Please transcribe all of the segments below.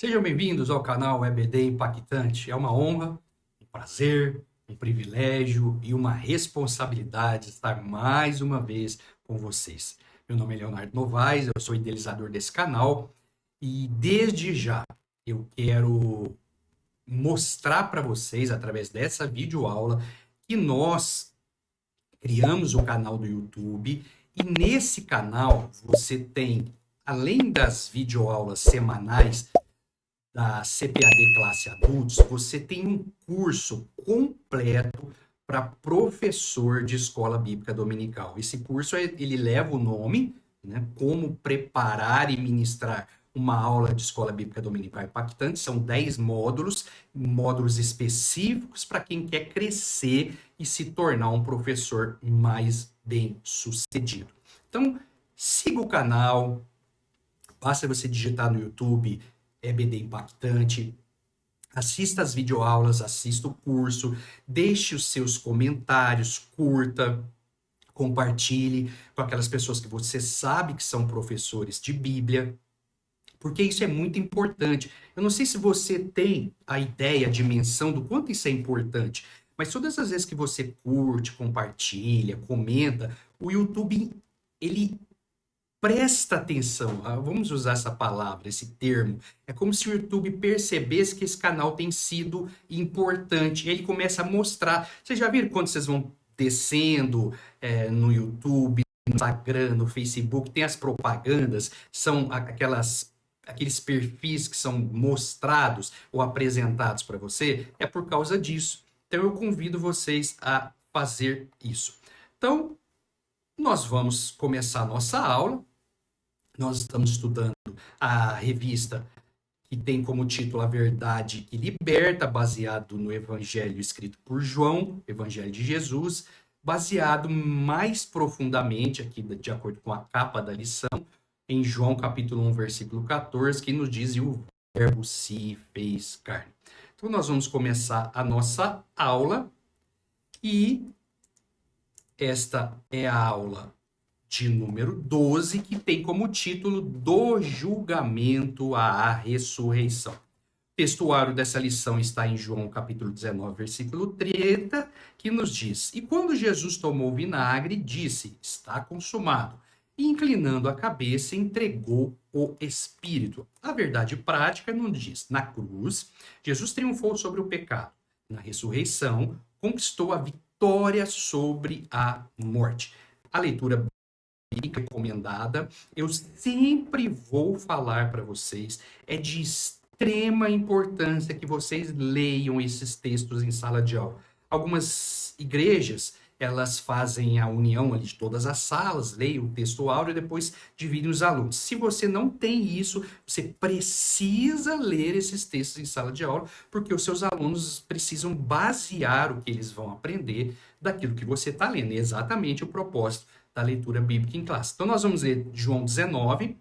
Sejam bem-vindos ao canal EBD Impactante. É uma honra, um prazer, um privilégio e uma responsabilidade estar mais uma vez com vocês. Meu nome é Leonardo Novaes, eu sou idealizador desse canal e desde já eu quero mostrar para vocês, através dessa videoaula, que nós criamos o canal do YouTube e nesse canal você tem, além das videoaulas semanais da CPAD Classe Adultos, você tem um curso completo para professor de escola bíblica dominical. Esse curso ele leva o nome, né, como preparar e ministrar uma aula de escola bíblica dominical impactante. São 10 módulos, módulos específicos para quem quer crescer e se tornar um professor mais bem sucedido. Então, siga o canal, basta você digitar no YouTube EBD Impactante, assista as videoaulas, assista o curso, deixe os seus comentários, curta, compartilhe com aquelas pessoas que você sabe que são professores de Bíblia, porque isso é muito importante. Eu não sei se você tem a ideia, a dimensão do quanto isso é importante, mas todas as vezes que você curte, compartilha, comenta, o YouTube, ele presta atenção, vamos usar essa palavra, esse termo. É como se o YouTube percebesse que esse canal tem sido importante. E ele começa a mostrar. Vocês já viram quando vocês vão descendo no YouTube, no Instagram, no Facebook, tem as propagandas, são aqueles perfis que são mostrados ou apresentados para você? É por causa disso. Então eu convido vocês a fazer isso. Então, nós vamos começar a nossa aula. Nós estamos estudando a revista que tem como título A Verdade que Liberta, baseado no Evangelho escrito por João, Evangelho de Jesus, baseado mais profundamente, aqui de acordo com a capa da lição, em João capítulo 1, versículo 14, que nos diz: e o Verbo se fez carne. Então nós vamos começar a nossa aula e esta é a aula de número 12, que tem como título Do Julgamento à Ressurreição. O textuário dessa lição está em João capítulo 19, versículo 30, que nos diz: e quando Jesus tomou o vinagre, disse, está consumado. E inclinando a cabeça, entregou o Espírito. A verdade prática nos diz: na cruz, Jesus triunfou sobre o pecado. Na ressurreição, conquistou a vitória sobre a morte. A leitura recomendada, eu sempre vou falar para vocês, é de extrema importância que vocês leiam esses textos em sala de aula. Algumas igrejas, elas fazem a união ali de todas as salas, leiam o texto áudio e depois dividem os alunos. Se você não tem isso, você precisa ler esses textos em sala de aula, porque os seus alunos precisam basear o que eles vão aprender daquilo que você está lendo. É exatamente o propósito da leitura bíblica em classe. Então, nós vamos ler João 19,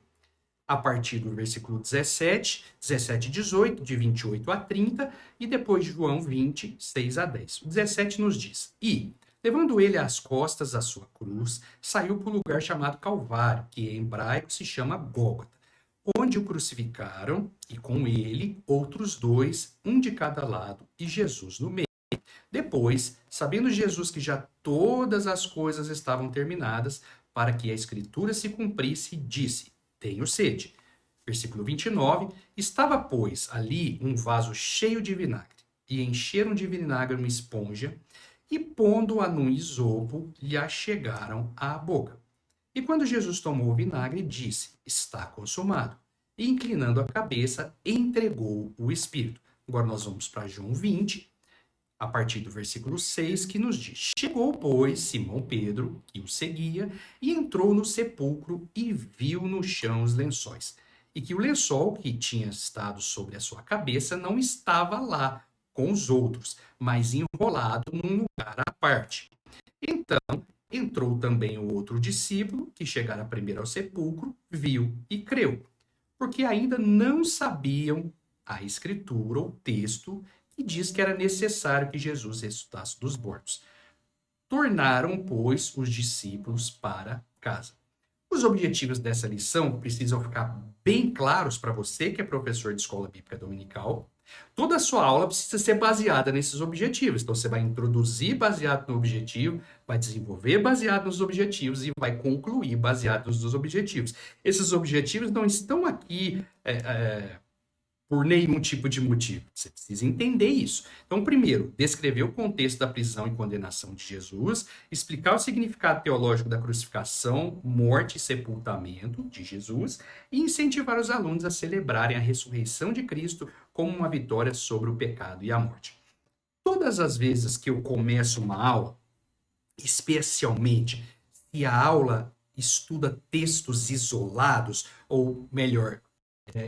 a partir do versículo 17, 17 e 18, de 28 a 30, e depois João 20, 6 a 10. O 17 nos diz: e, levando ele às costas a sua cruz, saiu para o lugar chamado Calvário, que em hebraico se chama Gólgota, onde o crucificaram, e com ele outros dois, um de cada lado, e Jesus no meio. Depois, sabendo Jesus que já todas as coisas estavam terminadas, para que a escritura se cumprisse, disse: tenho sede. Versículo 29, estava, pois, ali um vaso cheio de vinagre, e encheram de vinagre uma esponja, e pondo-a num isopo, lhe achegaram à boca. E quando Jesus tomou o vinagre, disse: está consumado. E inclinando a cabeça, entregou o Espírito. Agora nós vamos para João 20, a partir do versículo 6, que nos diz: chegou, pois, Simão Pedro, que o seguia, e entrou no sepulcro e viu no chão os lençóis, e que o lençol que tinha estado sobre a sua cabeça não estava lá com os outros, mas enrolado num lugar à parte. Então entrou também o outro discípulo, que chegara primeiro ao sepulcro, viu e creu, porque ainda não sabiam a escritura ou texto e diz que era necessário que Jesus ressuscitasse dos mortos. Tornaram, pois, os discípulos para casa. Os objetivos dessa lição precisam ficar bem claros para você que é professor de escola bíblica dominical. Toda a sua aula precisa ser baseada nesses objetivos. Então, você vai introduzir baseado no objetivo, vai desenvolver baseado nos objetivos e vai concluir baseado nos objetivos. Esses objetivos não estão aqui por nenhum tipo de motivo. Você precisa entender isso. Então, primeiro, descrever o contexto da prisão e condenação de Jesus, explicar o significado teológico da crucificação, morte e sepultamento de Jesus e incentivar os alunos a celebrarem a ressurreição de Cristo como uma vitória sobre o pecado e a morte. Todas as vezes que eu começo uma aula, especialmente se a aula estuda textos isolados, ou melhor,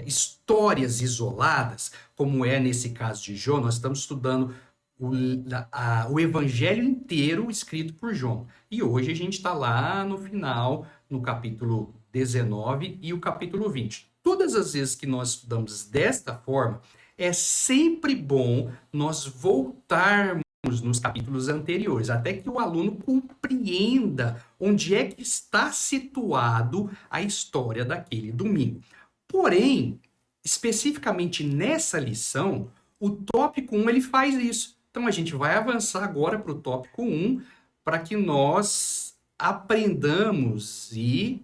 histórias isoladas, como é nesse caso de João, nós estamos estudando o evangelho inteiro escrito por João. E hoje a gente está lá no final, no capítulo 19 e o capítulo 20. Todas as vezes que nós estudamos desta forma, é sempre bom nós voltarmos nos capítulos anteriores, até que o aluno compreenda onde é que está situado a história daquele domingo. Porém, especificamente nessa lição, o tópico 1 ele faz isso. Então a gente vai avançar agora para o tópico 1 para que nós aprendamos e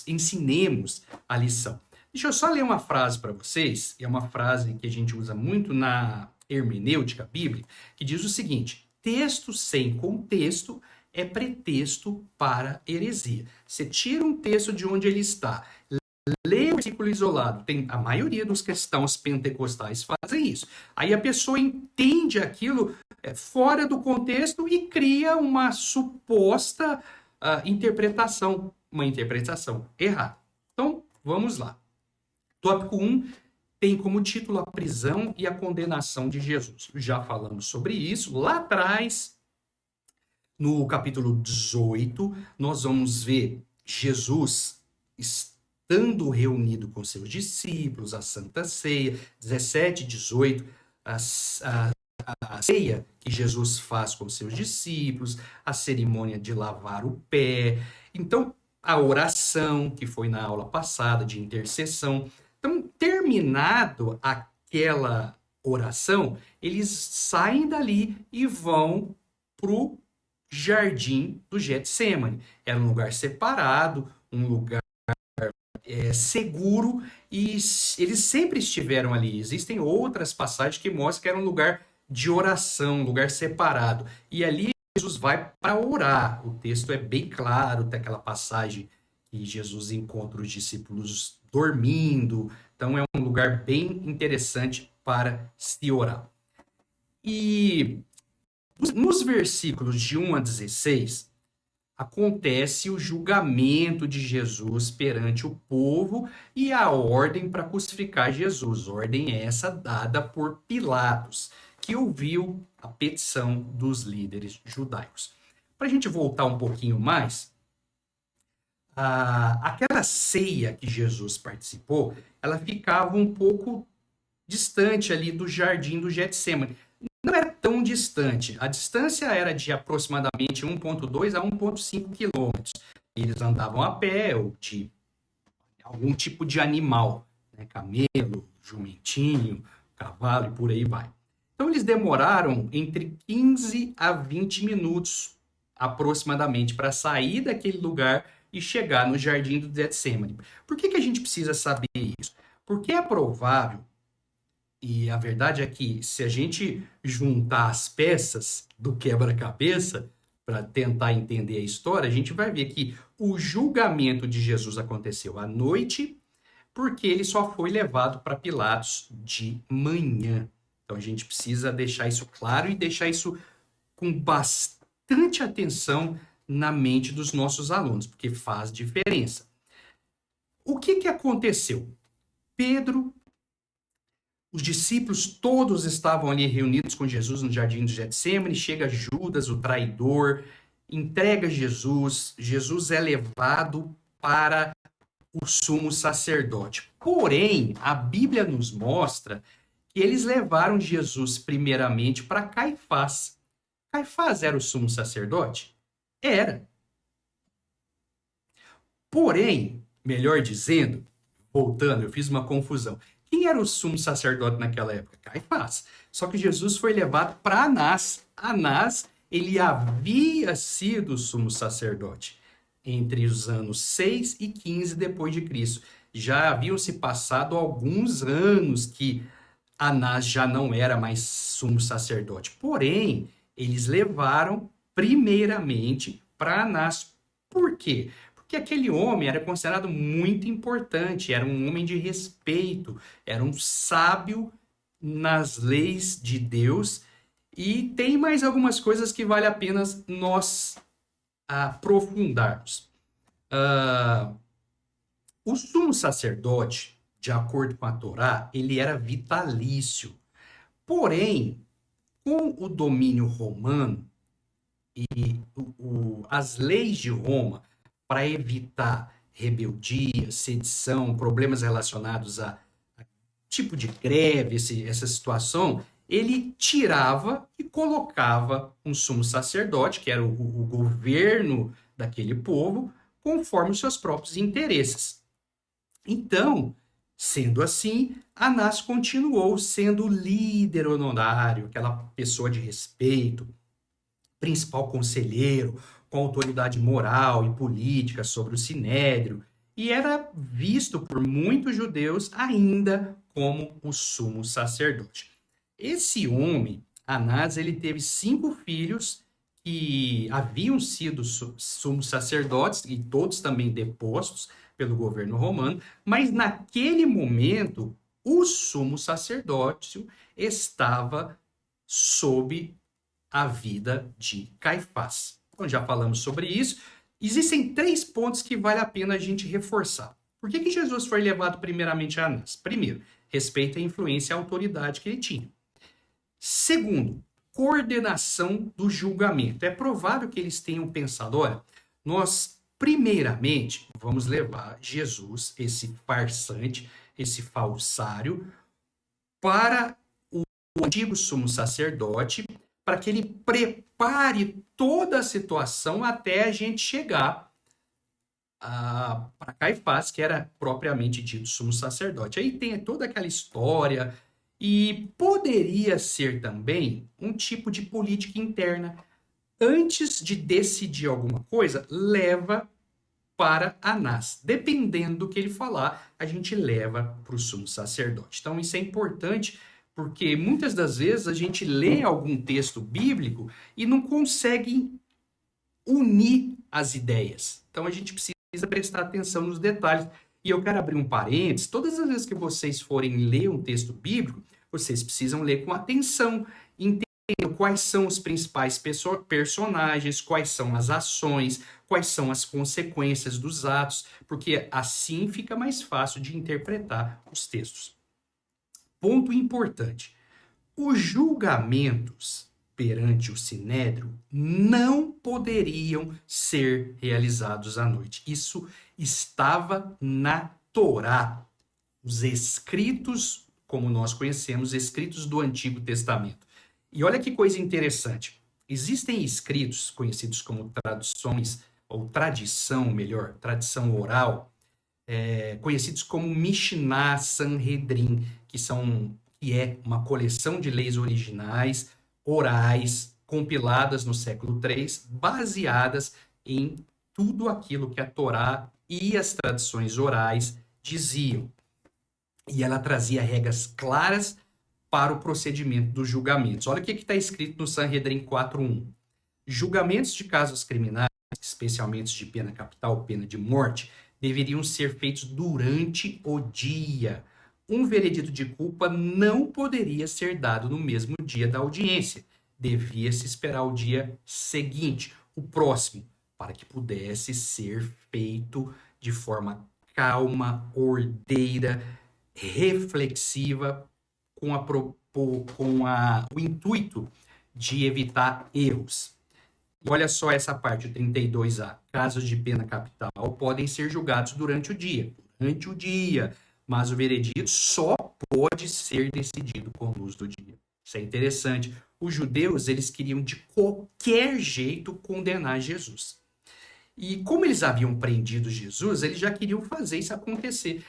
ensinemos a lição. Deixa eu só ler uma frase para vocês, é uma frase que a gente usa muito na hermenêutica bíblica, que diz o seguinte: texto sem contexto é pretexto para heresia. Você tira um texto de onde ele está, lê o versículo isolado. A maioria dos cristãos pentecostais fazem isso. Aí a pessoa entende aquilo fora do contexto e cria uma suposta interpretação, uma interpretação errada. Então, vamos lá. Tópico 1 tem como título a prisão e a condenação de Jesus. Já falamos sobre isso lá atrás, no capítulo 18, nós vamos ver Jesus estando reunido com seus discípulos, a Santa Ceia, 17, 18, a ceia que Jesus faz com seus discípulos, a cerimônia de lavar o pé, então a oração, que foi na aula passada, de intercessão. Então, terminado aquela oração, eles saem dali e vão para o jardim do Getsemane. Era um lugar separado, um lugar seguro, e eles sempre estiveram ali. Existem outras passagens que mostram que era um lugar de oração, um lugar separado. E ali Jesus vai para orar. O texto é bem claro, tem aquela passagem que Jesus encontra os discípulos dormindo. Então é um lugar bem interessante para se orar. E nos versículos de 1 a 16, acontece o julgamento de Jesus perante o povo e a ordem para crucificar Jesus. Ordem essa dada por Pilatos, que ouviu a petição dos líderes judaicos. Para a gente voltar um pouquinho mais, aquela ceia que Jesus participou, ela ficava um pouco distante ali do jardim do Getsemane. Não era tão distante. A distância era de aproximadamente 1,2 a 1,5 quilômetros. Eles andavam a pé ou de algum tipo de animal, né? Camelo, jumentinho, cavalo e por aí vai. Então eles demoraram entre 15 a 20 minutos aproximadamente para sair daquele lugar e chegar no jardim do Getsemane. Por que a gente precisa saber isso? Porque é provável, e a verdade é que se a gente juntar as peças do quebra-cabeça para tentar entender a história, a gente vai ver que o julgamento de Jesus aconteceu à noite, porque ele só foi levado para Pilatos de manhã. Então a gente precisa deixar isso claro e deixar isso com bastante atenção na mente dos nossos alunos, porque faz diferença. O que aconteceu? Pedro, os discípulos todos estavam ali reunidos com Jesus no jardim do Getsemane, chega Judas, o traidor, entrega Jesus, Jesus é levado para o sumo sacerdote. Porém, a Bíblia nos mostra que eles levaram Jesus primeiramente para Caifás. Caifás era o sumo sacerdote? Era. Porém, melhor dizendo, voltando, eu fiz uma confusão. Quem era o sumo sacerdote naquela época? Caifás. Só que Jesus foi levado para Anás. Anás, ele havia sido sumo sacerdote entre os anos 6 e 15 depois de Cristo. Já haviam se passado alguns anos que Anás já não era mais sumo sacerdote. Porém, eles levaram primeiramente para Anás. Por quê? Porque aquele homem era considerado muito importante, era um homem de respeito, era um sábio nas leis de Deus. E tem mais algumas coisas que vale a pena nós aprofundarmos. O sumo sacerdote, de acordo com a Torá, ele era vitalício. Porém, com o domínio romano e as leis de Roma, para evitar rebeldia, sedição, problemas relacionados a tipo de greve, essa situação, ele tirava e colocava um sumo sacerdote, que era o governo daquele povo, conforme os seus próprios interesses. Então, sendo assim, Anás continuou sendo o líder honorário, aquela pessoa de respeito, principal conselheiro, com autoridade moral e política sobre o sinédrio, e era visto por muitos judeus ainda como o sumo sacerdote. Esse homem, Anás, ele teve 5 filhos que haviam sido sumos sacerdotes, e todos também depostos pelo governo romano, mas naquele momento o sumo sacerdócio estava sob a vida de Caifás. Então já falamos sobre isso. Existem 3 pontos que vale a pena a gente reforçar. Por que Jesus foi levado primeiramente a Anás? Primeiro, respeito à influência e à autoridade que ele tinha. Segundo, coordenação do julgamento. É provável que eles tenham pensado, olha, nós primeiramente vamos levar Jesus, esse farsante, esse falsário, para o antigo sumo sacerdote, para que ele prepare toda a situação até a gente chegar para Caifás, que era propriamente dito sumo sacerdote. Aí tem toda aquela história, e poderia ser também um tipo de política interna. Antes de decidir alguma coisa, leva para Anás. Dependendo do que ele falar, a gente leva para o sumo sacerdote. Então isso é importante, porque muitas das vezes a gente lê algum texto bíblico e não consegue unir as ideias. Então a gente precisa prestar atenção nos detalhes. E eu quero abrir um parênteses. Todas as vezes que vocês forem ler um texto bíblico, vocês precisam ler com atenção, entendendo quais são os principais personagens, quais são as ações, quais são as consequências dos atos, porque assim fica mais fácil de interpretar os textos. Ponto importante: os julgamentos perante o sinédrio não poderiam ser realizados à noite. Isso estava na Torá, os escritos, como nós conhecemos, escritos do Antigo Testamento. E olha que coisa interessante. Existem escritos conhecidos como traduções, ou tradição, melhor, tradição oral, conhecidos como Mishnah Sanhedrin, que é uma coleção de leis originais, orais, compiladas no século III, baseadas em tudo aquilo que a Torá e as tradições orais diziam. E ela trazia regras claras para o procedimento dos julgamentos. Olha o que está escrito no Sanhedrin 4.1. Julgamentos de casos criminais, especialmente de pena capital, pena de morte, deveriam ser feitos durante o dia. Um veredito de culpa não poderia ser dado no mesmo dia da audiência. Devia-se esperar o dia seguinte, o próximo, para que pudesse ser feito de forma calma, ordeira, reflexiva, com o intuito de evitar erros. E olha só essa parte, o 32A. Casos de pena capital podem ser julgados durante o dia. Durante o dia. Mas o veredito só pode ser decidido com luz do dia. Isso é interessante. Os judeus, eles queriam de qualquer jeito condenar Jesus. E como eles haviam prendido Jesus, eles já queriam fazer isso acontecer.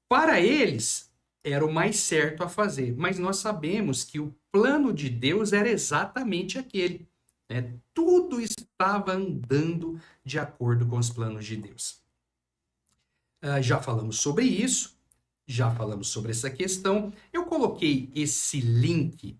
Para eles, era o mais certo a fazer, mas nós sabemos que o plano de Deus era exatamente aquele, né? Tudo estava andando de acordo com os planos de Deus. Já falamos sobre isso, já falamos sobre essa questão. Eu coloquei esse link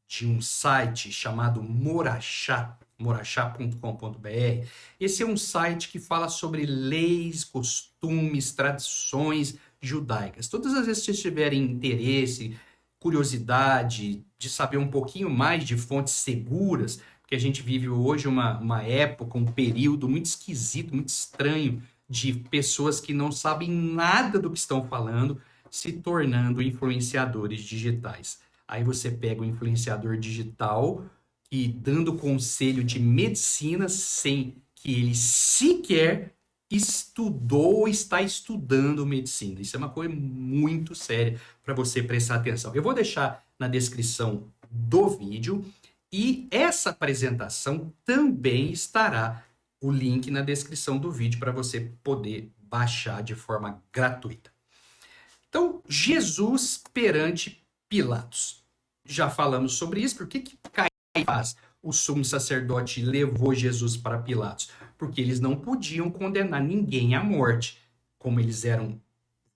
de um site chamado Morachá, morachá.com.br. Esse é um site que fala sobre leis, costumes, tradições judaicas. Todas as vezes que vocês tiverem interesse, curiosidade de saber um pouquinho mais de fontes seguras, porque a gente vive hoje uma época, um período muito esquisito, muito estranho, de pessoas que não sabem nada do que estão falando, se tornando influenciadores digitais. Aí você pega o influenciador digital e dando conselho de medicina sem que ele sequer estudou ou está estudando medicina. Isso é uma coisa muito séria para você prestar atenção. Eu vou deixar na descrição do vídeo e essa apresentação também estará o link na descrição do vídeo para você poder baixar de forma gratuita. Então, Jesus perante Pilatos. Já falamos sobre isso. Por que Caifás, o sumo sacerdote, levou Jesus para Pilatos? Porque eles não podiam condenar ninguém à morte. Como eles eram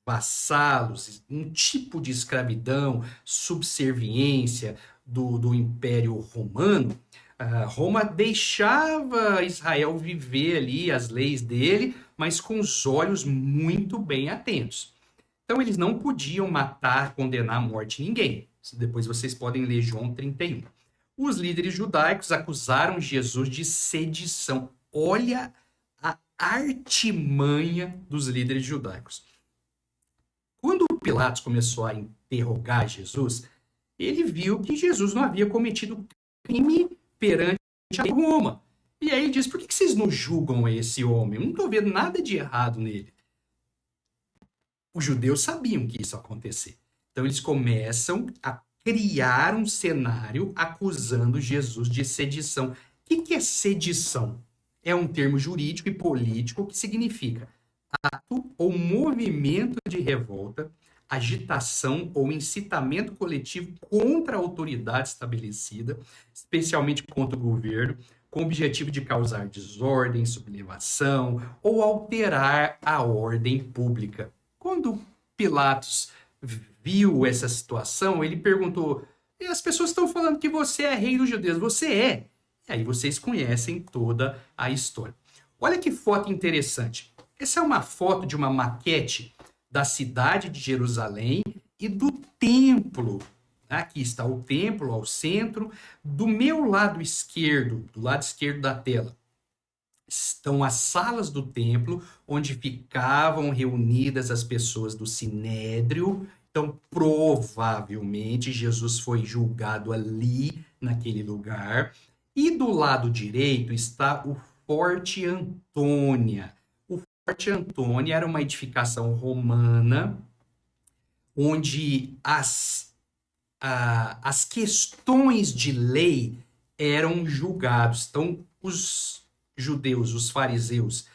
vassalos, um tipo de escravidão, subserviência do Império Romano, Roma deixava Israel viver ali as leis dele, mas com os olhos muito bem atentos. Então eles não podiam matar, condenar à morte ninguém. Depois vocês podem ler João 31. Os líderes judaicos acusaram Jesus de sedição. Olha a artimanha dos líderes judaicos. Quando Pilatos começou a interrogar Jesus, ele viu que Jesus não havia cometido crime perante a Roma. E aí ele diz, por que vocês não julgam esse homem? Eu não estou vendo nada de errado nele. Os judeus sabiam que isso ia acontecer. Então eles começam a criar um cenário acusando Jesus de sedição. O que é sedição? É um termo jurídico e político que significa ato ou movimento de revolta, agitação ou incitamento coletivo contra a autoridade estabelecida, especialmente contra o governo, com o objetivo de causar desordem, sublevação ou alterar a ordem pública. Quando Pilatos viu essa situação, ele perguntou: as pessoas estão falando que você é rei dos judeus, você é? E aí vocês conhecem toda a história. Olha que foto interessante. Essa é uma foto de uma maquete da cidade de Jerusalém e do templo. Aqui está o templo ao centro. Do meu lado esquerdo, do lado esquerdo da tela, estão as salas do templo, onde ficavam reunidas as pessoas do Sinédrio. Então, provavelmente, Jesus foi julgado ali, naquele lugar. E do lado direito está o Forte Antônia. O Forte Antônia era uma edificação romana, onde as questões de lei eram julgadas. Então, os judeus, os fariseus,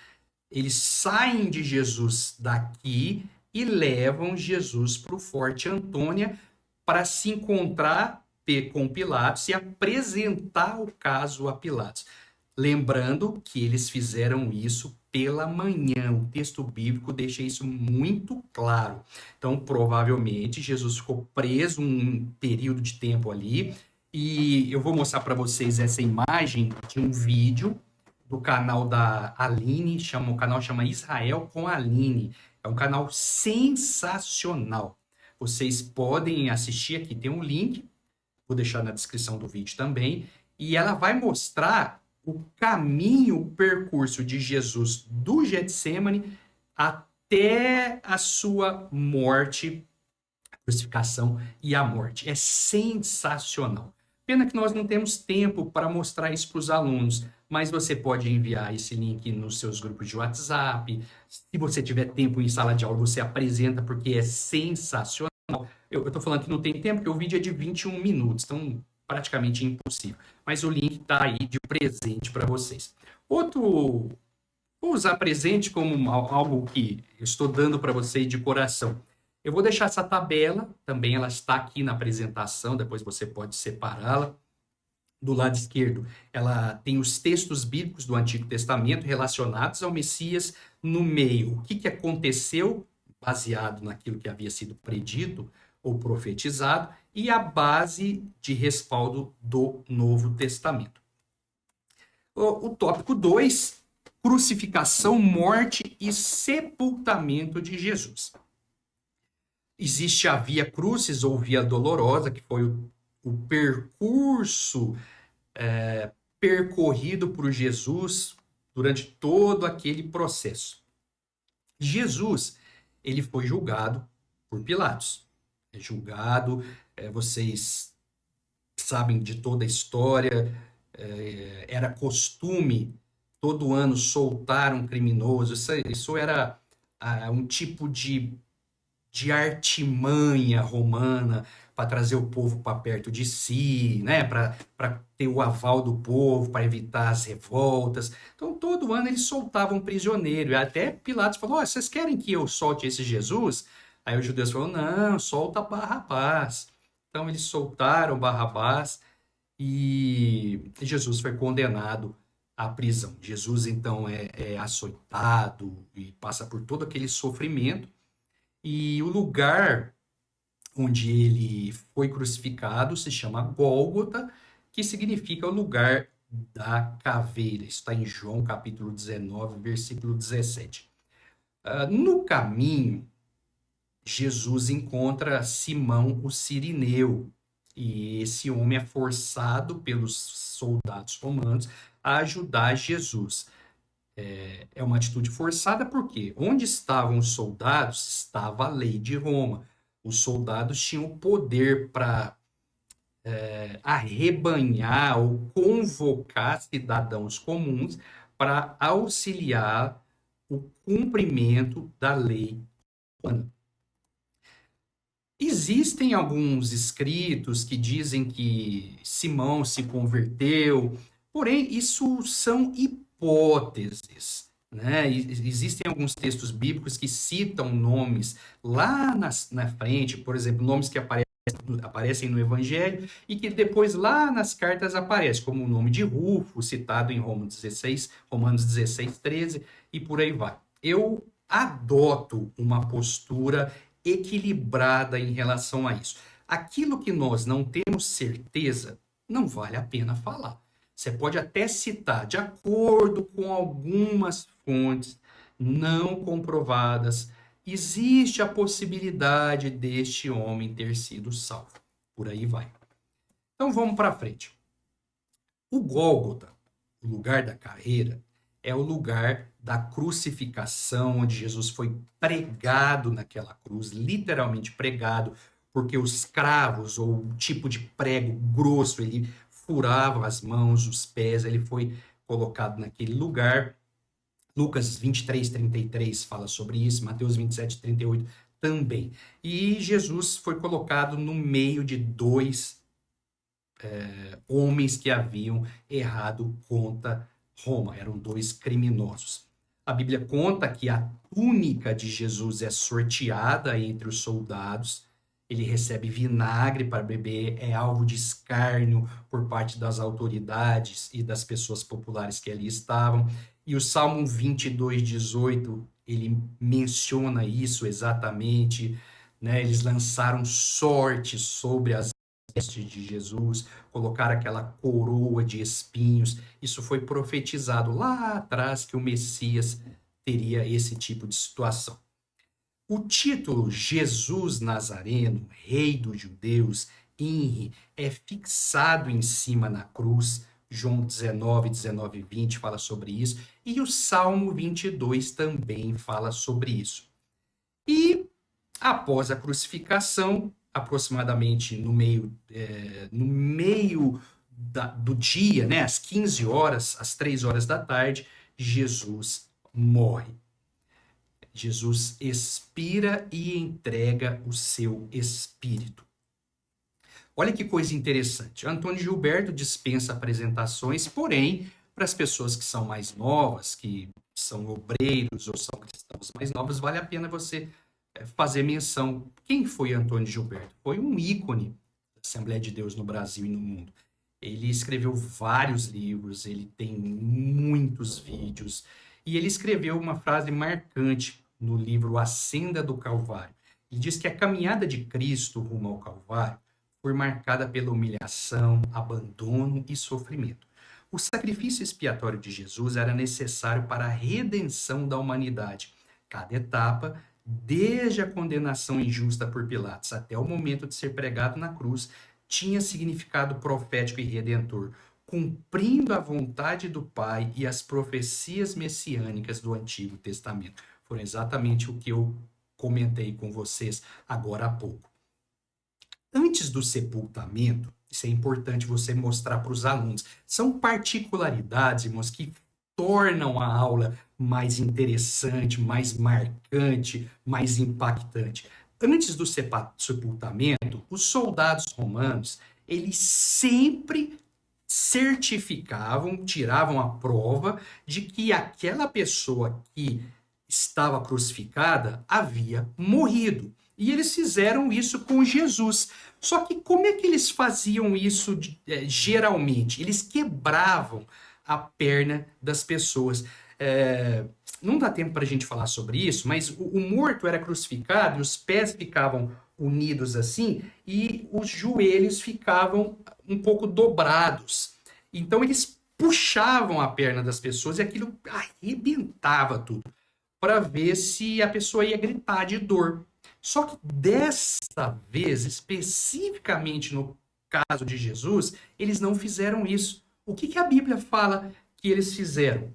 eles saem de Jesus daqui e levam Jesus para o Forte Antônia para se encontrar com Pilatos e apresentar o caso a Pilatos. Lembrando que eles fizeram isso pela manhã. O texto bíblico deixa isso muito claro. Então, provavelmente, Jesus ficou preso um período de tempo ali. E eu vou mostrar para vocês essa imagem de um vídeo do canal da Aline, o canal chama Israel com Aline. É um canal sensacional. Vocês podem assistir, aqui tem um link, vou deixar na descrição do vídeo também, e ela vai mostrar o caminho, o percurso de Jesus do Getsemane até a sua morte, a crucificação e a morte. É sensacional. Pena que nós não temos tempo para mostrar isso para os alunos, mas você pode enviar esse link nos seus grupos de WhatsApp. Se você tiver tempo em sala de aula, você apresenta, porque é sensacional. Eu estou falando que não tem tempo, porque o vídeo é de 21 minutos, então praticamente impossível. Mas o link está aí de presente para vocês. Outro Vou usar presente como algo que eu estou dando para vocês de coração. Eu vou deixar essa tabela, também ela está aqui na apresentação, depois você pode separá-la. Do lado esquerdo, ela tem os textos bíblicos do Antigo Testamento relacionados ao Messias. No meio, o que aconteceu, baseado naquilo que havia sido predito ou profetizado, e a base de respaldo do Novo Testamento. O tópico 2, crucificação, morte e sepultamento de Jesus. Existe a via crucis ou via dolorosa, que foi o percurso percorrido por Jesus durante todo aquele processo. Jesus, ele foi julgado por Pilatos. Julgado, vocês sabem de toda a história, era costume todo ano soltar um criminoso. Isso era um tipo de artimanha romana para trazer o povo para perto de si, né? Para ter o aval do povo, para evitar as revoltas. Então, todo ano eles soltavam um prisioneiro. E até Pilatos falou: oh, vocês querem que eu solte esse Jesus? Aí os judeus falaram: não, solta Barrabás. Então, eles soltaram Barrabás e Jesus foi condenado à prisão. Jesus, então, é açoitado e passa por todo aquele sofrimento. E o lugar onde ele foi crucificado se chama Gólgota, que significa o lugar da caveira. Está em João capítulo 19, versículo 17. No caminho, Jesus encontra Simão o Cirineu, e esse homem é forçado pelos soldados romanos a ajudar Jesus. É uma atitude forçada porque onde estavam os soldados estava a lei de Roma. Os soldados tinham poder para arrebanhar ou convocar cidadãos comuns para auxiliar o cumprimento da lei romana. Existem alguns escritos que dizem que Simão se converteu, porém, isso são hipóteses, né? Existem alguns textos bíblicos que citam nomes lá na frente, por exemplo, nomes que aparecem no Evangelho e que depois lá nas cartas aparecem, como o nome de Rufo, citado em Romanos 16, 13, e por aí vai. Eu adoto uma postura equilibrada em relação a isso. Aquilo que nós não temos certeza, não vale a pena falar. Você pode até citar, de acordo com algumas fontes não comprovadas, existe a possibilidade deste homem ter sido salvo. Por aí vai. Então vamos para frente. O Gólgota, o lugar da carreira, é o lugar da crucificação, onde Jesus foi pregado naquela cruz, literalmente pregado, porque os cravos, ou o tipo de prego grosso, ele furava as mãos, os pés, ele foi colocado naquele lugar. Lucas 23, 33 fala sobre isso, Mateus 27, 38 também. E Jesus foi colocado no meio de dois homens que haviam errado contra Roma, eram dois criminosos. A Bíblia conta que a túnica de Jesus é sorteada entre os soldados, ele recebe vinagre para beber, é alvo de escárnio por parte das autoridades e das pessoas populares que ali estavam. E o Salmo 22, 18, ele menciona isso exatamente, né? Eles lançaram sorte sobre as vestes de Jesus, colocaram aquela coroa de espinhos. Isso foi profetizado lá atrás que o Messias teria esse tipo de situação. O título Jesus Nazareno, Rei dos Judeus, INRI, é fixado em cima na cruz. João 19, 19 e 20 fala sobre isso. E o Salmo 22 também fala sobre isso. E após a crucificação, aproximadamente no meio do dia, né, às 15 horas, às 3 horas da tarde, Jesus morre. Jesus expira e entrega o seu espírito. Olha que coisa interessante. Antônio Gilberto dispensa apresentações, porém, para as pessoas que são mais novas, que são obreiros ou são cristãos mais novos, vale a pena você fazer menção. Quem foi Antônio de Gilberto? Foi um ícone da Assembleia de Deus no Brasil e no mundo. Ele escreveu vários livros, ele tem muitos vídeos, e ele escreveu uma frase marcante no livro A Senda do Calvário. Ele diz que a caminhada de Cristo rumo ao Calvário foi marcada pela humilhação, abandono e sofrimento. O sacrifício expiatório de Jesus era necessário para a redenção da humanidade. Cada etapa, desde a condenação injusta por Pilatos até o momento de ser pregado na cruz, tinha significado profético e redentor, cumprindo a vontade do Pai e as profecias messiânicas do Antigo Testamento. Foram exatamente o que eu comentei com vocês agora há pouco. Antes do sepultamento, isso é importante você mostrar para os alunos, são particularidades, irmãos, que tornam a aula mais interessante, mais marcante, mais impactante. Antes do sepultamento, os soldados romanos, eles sempre certificavam, tiravam a prova de que aquela pessoa que estava crucificada havia morrido. E eles fizeram isso com Jesus. Só que como é que eles faziam isso geralmente? Eles quebravam a perna das pessoas. Não dá tempo para a gente falar sobre isso, mas o morto era crucificado e os pés ficavam unidos assim e os joelhos ficavam um pouco dobrados. Então eles puxavam a perna das pessoas e aquilo arrebentava tudo para ver se a pessoa ia gritar de dor. Só que dessa vez, especificamente no caso de Jesus, eles não fizeram isso. O que a Bíblia fala que eles fizeram?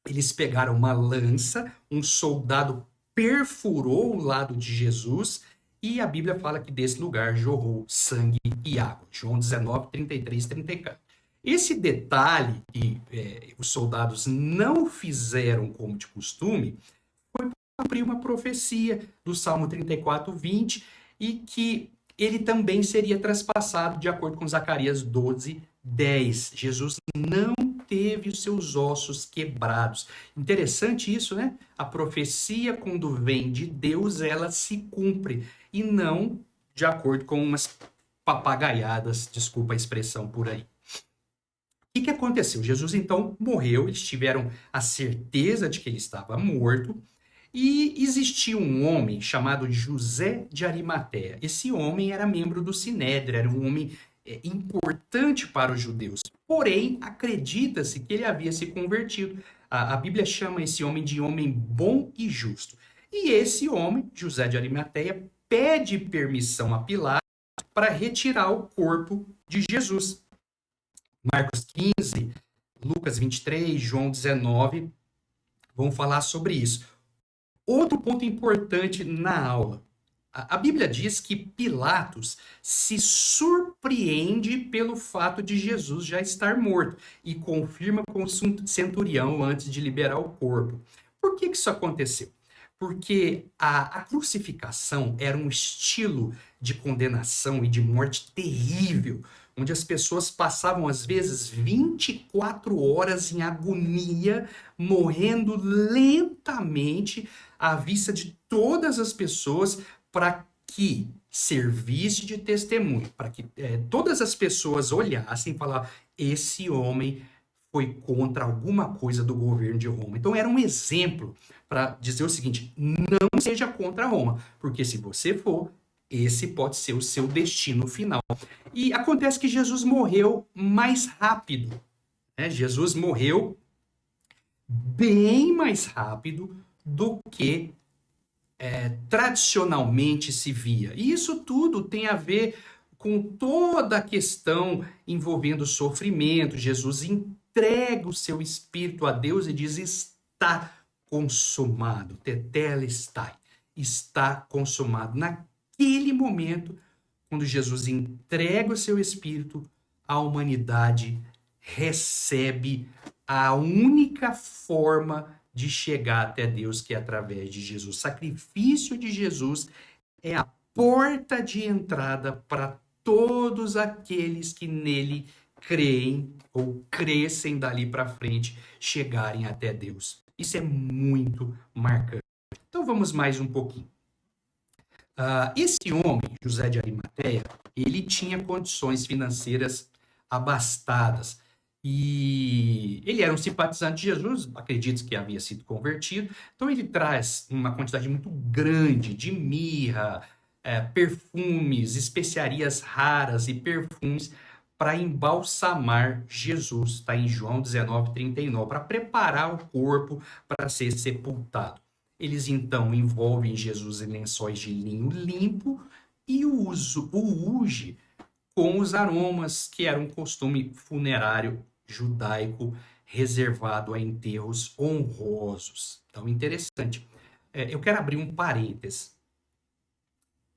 Eles pegaram uma lança, um soldado perfurou o lado de Jesus e a Bíblia fala que desse lugar jorrou sangue e água. João 19, 33, 34. Esse detalhe que os soldados não fizeram como de costume foi cumprir uma profecia do Salmo 34, 20 e que ele também seria traspassado de acordo com Zacarias 12, 10. Jesus não teve os seus ossos quebrados. Interessante isso, né? A profecia, quando vem de Deus, ela se cumpre e não de acordo com umas papagaiadas, desculpa a expressão por aí. O que aconteceu? Jesus então morreu, eles tiveram a certeza de que ele estava morto e existia um homem chamado José de Arimateia. Esse homem era membro do Sinédrio, era um homem importante para os judeus. Porém, acredita-se que ele havia se convertido. A Bíblia chama esse homem de homem bom e justo. E esse homem, José de Arimateia, pede permissão a Pilatos para retirar o corpo de Jesus. Marcos 15, Lucas 23, João 19 vão falar sobre isso. Outro ponto importante na aula. A Bíblia diz que Pilatos se surpreende pelo fato de Jesus já estar morto e confirma com o centurião antes de liberar o corpo. Por que isso aconteceu? Porque a crucificação era um estilo de condenação e de morte terrível, onde as pessoas passavam, às vezes, 24 horas em agonia, morrendo lentamente à vista de todas as pessoas, para que servisse de testemunho, para que todas as pessoas olhassem e falassem: esse homem foi contra alguma coisa do governo de Roma. Então era um exemplo para dizer o seguinte: não seja contra Roma, porque se você for, esse pode ser o seu destino final. E acontece que Jesus morreu mais rápido. Né? Jesus morreu bem mais rápido do que tradicionalmente se via. E isso tudo tem a ver com toda a questão envolvendo sofrimento. Jesus entrega o seu espírito a Deus e diz: está consumado, tetelestai, está consumado. Naquele momento, quando Jesus entrega o seu espírito, a humanidade recebe a única forma de chegar até Deus, que é através de Jesus. O sacrifício de Jesus é a porta de entrada para todos aqueles que nele creem ou crescem dali para frente, chegarem até Deus. Isso é muito marcante. Então vamos mais um pouquinho. Esse homem, José de Arimateia, ele tinha condições financeiras abastadas. E ele era um simpatizante de Jesus, acredito que havia sido convertido. Então ele traz uma quantidade muito grande de mirra, perfumes, especiarias raras e perfumes para embalsamar Jesus. Está em João 19:39, para preparar o corpo para ser sepultado. Eles então envolvem Jesus em lençóis de linho limpo e o unge com os aromas que era um costume funerário judaico reservado a enterros honrosos. Então, interessante. Eu quero abrir um parênteses.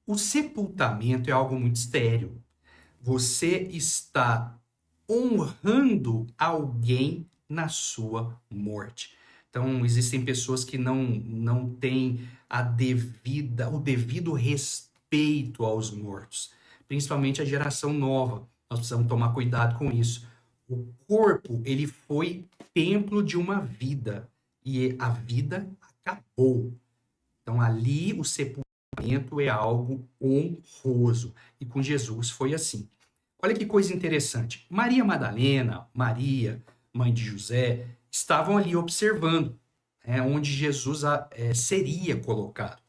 O sepultamento é algo muito sério. Você está honrando alguém na sua morte. Então, existem pessoas que não têm o devido respeito aos mortos, principalmente a geração nova. Nós precisamos tomar cuidado com isso. O corpo, ele foi templo de uma vida, e a vida acabou. Então, ali o sepultamento é algo honroso, e com Jesus foi assim. Olha que coisa interessante. Maria Madalena, Maria, mãe de José, estavam ali observando onde Jesus seria colocado.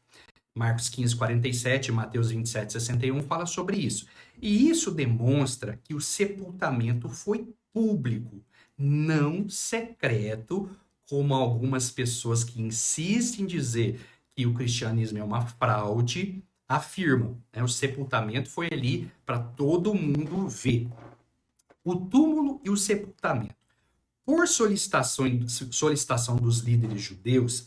Marcos 15:47, Mateus 27:61 fala sobre isso. E isso demonstra que o sepultamento foi público, não secreto, como algumas pessoas que insistem em dizer que o cristianismo é uma fraude afirmam. O sepultamento foi ali para todo mundo ver. O túmulo e o sepultamento. Por solicitação dos líderes judeus,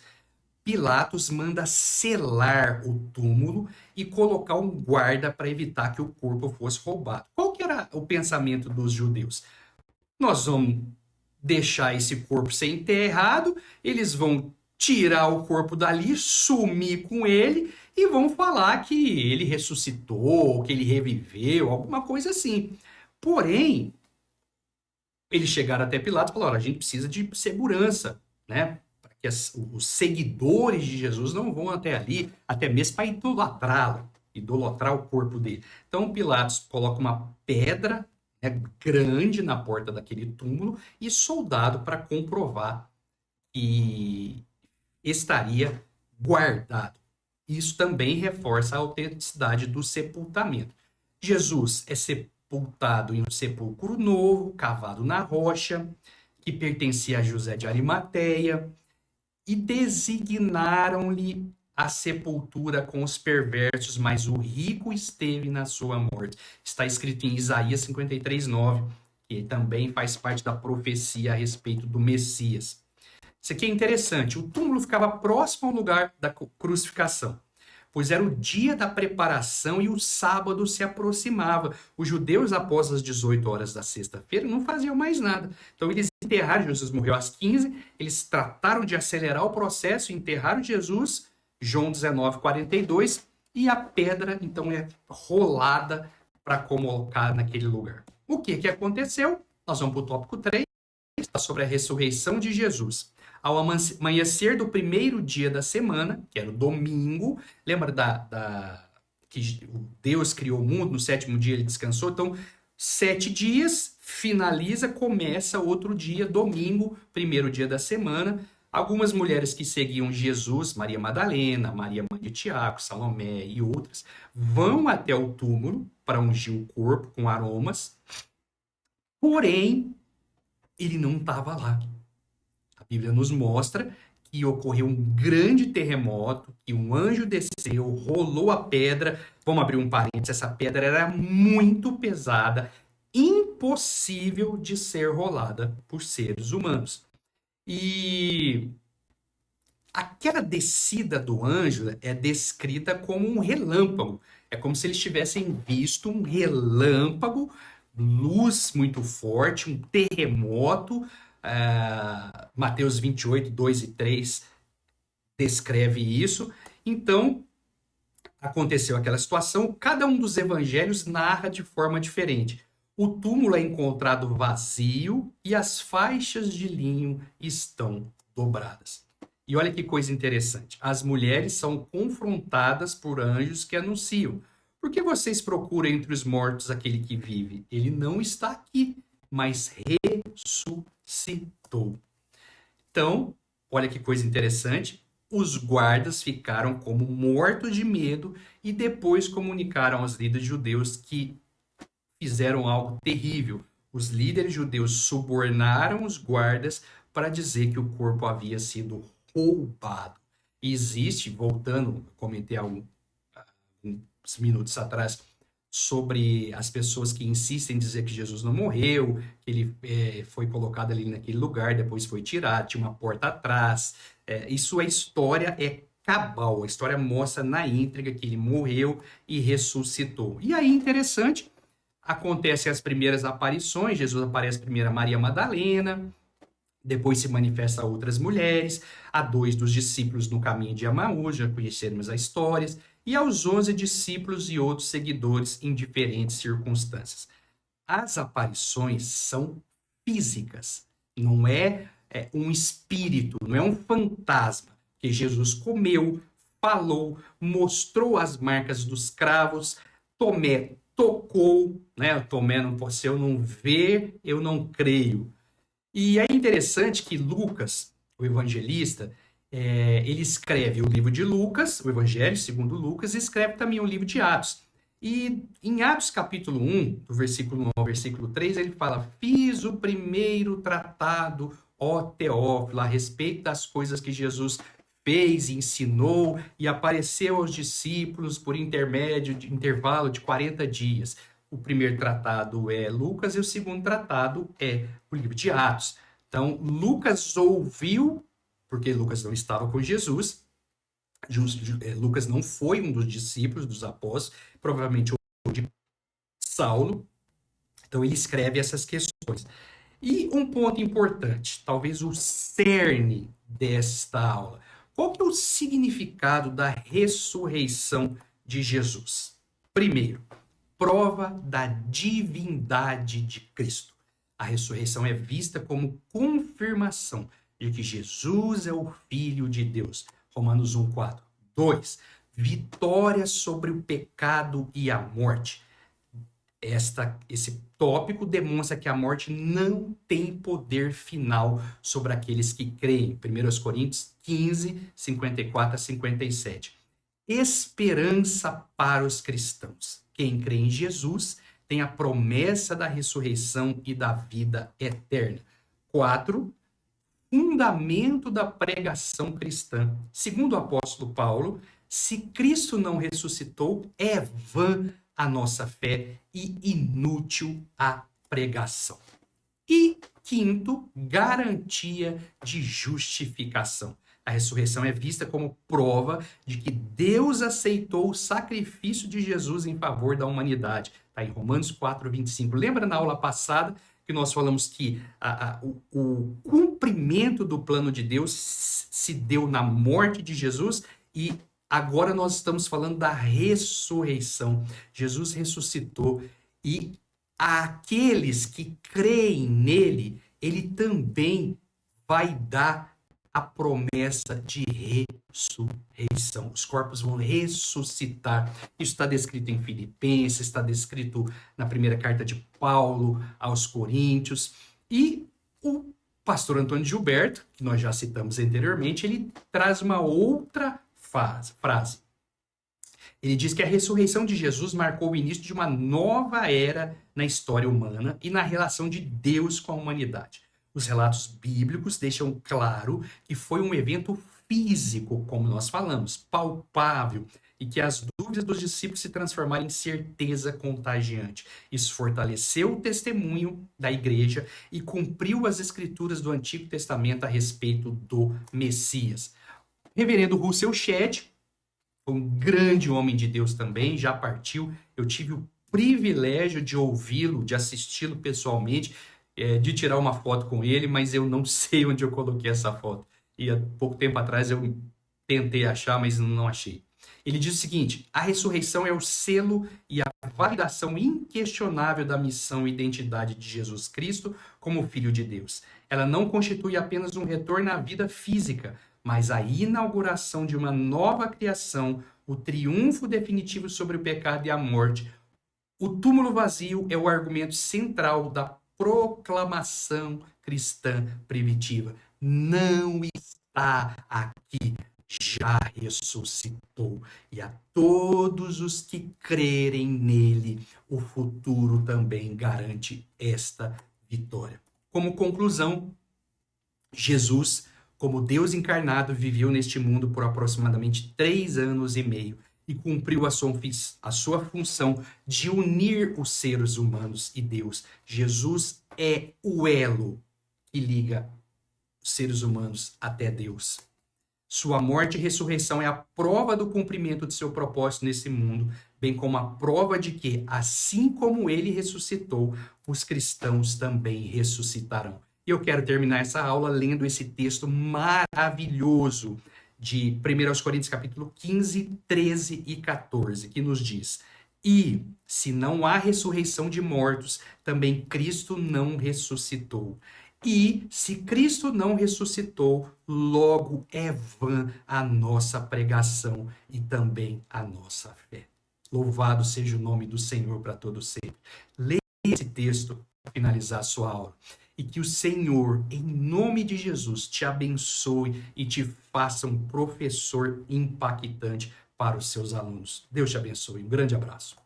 Pilatos manda selar o túmulo e colocar um guarda para evitar que o corpo fosse roubado. Qual que era o pensamento dos judeus? Nós vamos deixar esse corpo ser enterrado, eles vão tirar o corpo dali, sumir com ele e vão falar que ele ressuscitou, que ele reviveu, alguma coisa assim. Porém, eles chegaram até Pilatos e falaram: a gente precisa de segurança, né? Para que os seguidores de Jesus não vão até ali, até mesmo para idolatrá-lo, idolatrar o corpo dele. Então Pilatos coloca uma pedra grande na porta daquele túmulo e soldado para comprovar que estaria guardado. Isso também reforça a autenticidade do sepultamento. Jesus é sepultado em um sepulcro novo, cavado na rocha, que pertencia a José de Arimateia, e designaram-lhe a sepultura com os perversos, mas o rico esteve na sua morte. Está escrito em Isaías 53:9, que também faz parte da profecia a respeito do Messias. Isso aqui é interessante. O túmulo ficava próximo ao lugar da crucificação, pois era o dia da preparação e o sábado se aproximava. Os judeus, após as 18 horas da sexta-feira, não faziam mais nada. Então, eles enterraram Jesus, morreu às 15, eles trataram de acelerar o processo, enterraram Jesus, João 19:42, e a pedra, então, é rolada para colocar naquele lugar. O que aconteceu? Nós vamos para o tópico 3, sobre a ressurreição de Jesus. Ao amanhecer do primeiro dia da semana, que era o domingo, lembra que Deus criou o mundo, no sétimo dia ele descansou? Então, 7 dias, finaliza, começa outro dia, domingo, primeiro dia da semana. Algumas mulheres que seguiam Jesus, Maria Madalena, Maria mãe de Tiago, Salomé e outras, vão até o túmulo para ungir o corpo com aromas, porém, ele não estava lá. A Bíblia nos mostra que ocorreu um grande terremoto, que um anjo desceu, rolou a pedra. Vamos abrir um parênteses, essa pedra era muito pesada, impossível de ser rolada por seres humanos. E aquela descida do anjo é descrita como um relâmpago. É como se eles tivessem visto um relâmpago, luz muito forte, um terremoto. Mateus 28:2 e 3 descreve isso. Então, aconteceu aquela situação. Cada um dos evangelhos narra de forma diferente. O túmulo é encontrado vazio e as faixas de linho estão dobradas. E olha que coisa interessante. As mulheres são confrontadas por anjos que anunciam: por que vocês procuram entre os mortos aquele que vive? Ele não está aqui, mas ressuscitou. Então, olha que coisa interessante. Os guardas ficaram como mortos de medo e depois comunicaram aos líderes judeus que fizeram algo terrível. Os líderes judeus subornaram os guardas para dizer que o corpo havia sido roubado. E existe, voltando, comentei alguns minutos atrás, sobre as pessoas que insistem em dizer que Jesus não morreu, que ele foi colocado ali naquele lugar, depois foi tirado, tinha uma porta atrás. Isso é história, é cabal. A história mostra na íntegra que ele morreu e ressuscitou. E aí, interessante, acontecem as primeiras aparições. Jesus aparece primeiro a Maria Madalena, depois se manifesta a outras mulheres, a 2 dos discípulos no caminho de Emaús, já conhecermos as histórias, e aos 11 discípulos e outros seguidores em diferentes circunstâncias. As aparições são físicas, não é um espírito, não é um fantasma, que Jesus comeu, falou, mostrou as marcas dos cravos, Tomé tocou, né? Tomé não pode, se eu não ver, eu não creio. E é interessante que Lucas, o evangelista, ele escreve o livro de Lucas, o Evangelho segundo Lucas, e escreve também o livro de Atos. E em Atos capítulo 1, do versículo 1 ao versículo 3, ele fala: fiz o primeiro tratado, ó Teófilo, a respeito das coisas que Jesus fez e ensinou e apareceu aos discípulos por intervalo de 40 dias. O primeiro tratado é Lucas e o segundo tratado é o livro de Atos. Então, Lucas ouviu, porque Lucas não estava com Jesus, Lucas não foi um dos discípulos, dos apóstolos, provavelmente ouviu de Saulo. Então, ele escreve essas questões. E um ponto importante, talvez o cerne desta aula. Qual que é o significado da ressurreição de Jesus? Primeiro, prova da divindade de Cristo. A ressurreição é vista como confirmação de que Jesus é o Filho de Deus. Romanos 1,4. 2. Vitória sobre o pecado e a morte. Esse tópico demonstra que a morte não tem poder final sobre aqueles que creem. 1 Coríntios 15, 54 a 57. Esperança para os cristãos. Quem crê em Jesus tem a promessa da ressurreição e da vida eterna. 4. Fundamento da pregação cristã. Segundo o apóstolo Paulo, se Cristo não ressuscitou, é vã a nossa fé e inútil a pregação. E quinto, garantia de justificação. A ressurreição é vista como prova de que Deus aceitou o sacrifício de Jesus em favor da humanidade. Está em Romanos 4, 25. Lembra na aula passada que nós falamos que o cumprimento do plano de Deus se deu na morte de Jesus e agora nós estamos falando da ressurreição. Jesus ressuscitou e àqueles que creem nele, ele também vai dar a promessa de ressurreição. Os corpos vão ressuscitar. Isso está descrito em Filipenses, está descrito na primeira carta de Paulo aos Coríntios. E o pastor Antônio Gilberto, que nós já citamos anteriormente, ele traz uma outra frase. Ele diz que a ressurreição de Jesus marcou o início de uma nova era na história humana e na relação de Deus com a humanidade. Os relatos bíblicos deixam claro que foi um evento físico, como nós falamos, palpável, e que as dúvidas dos discípulos se transformaram em certeza contagiante. Isso fortaleceu o testemunho da igreja e cumpriu as escrituras do Antigo Testamento a respeito do Messias. Reverendo Russell Shedd, foi um grande homem de Deus também, já partiu. Eu tive o privilégio de ouvi-lo, de assisti-lo pessoalmente, de tirar uma foto com ele, mas eu não sei onde eu coloquei essa foto. E há pouco tempo atrás eu tentei achar, mas não achei. Ele diz o seguinte: a ressurreição é o selo e a validação inquestionável da missão e identidade de Jesus Cristo como Filho de Deus. ela não constitui apenas um retorno à vida física, mas a inauguração de uma nova criação, o triunfo definitivo sobre o pecado e a morte. O túmulo vazio é o argumento central da proclamação cristã primitiva. Não está aqui, já ressuscitou. E a todos os que crerem nele, o futuro também garante esta vitória. Como conclusão, Jesus, como Deus encarnado, viveu neste mundo por aproximadamente 3 anos e meio e cumpriu a sua função de unir os seres humanos e Deus. Jesus é o elo que liga os seres humanos até Deus. Sua morte e ressurreição é a prova do cumprimento de seu propósito nesse mundo, bem como a prova de que, assim como ele ressuscitou, os cristãos também ressuscitarão. E eu quero terminar essa aula lendo esse texto maravilhoso de 1 Coríntios capítulo 15, 13 e 14, que nos diz: E, se não há ressurreição de mortos, também Cristo não ressuscitou. E, se Cristo não ressuscitou, logo é vã a nossa pregação e também a nossa fé. Louvado seja o nome do Senhor para todo sempre. Leia esse texto para finalizar a sua aula. E que o Senhor, em nome de Jesus, te abençoe e te faça um professor impactante para os seus alunos. Deus te abençoe. Um grande abraço.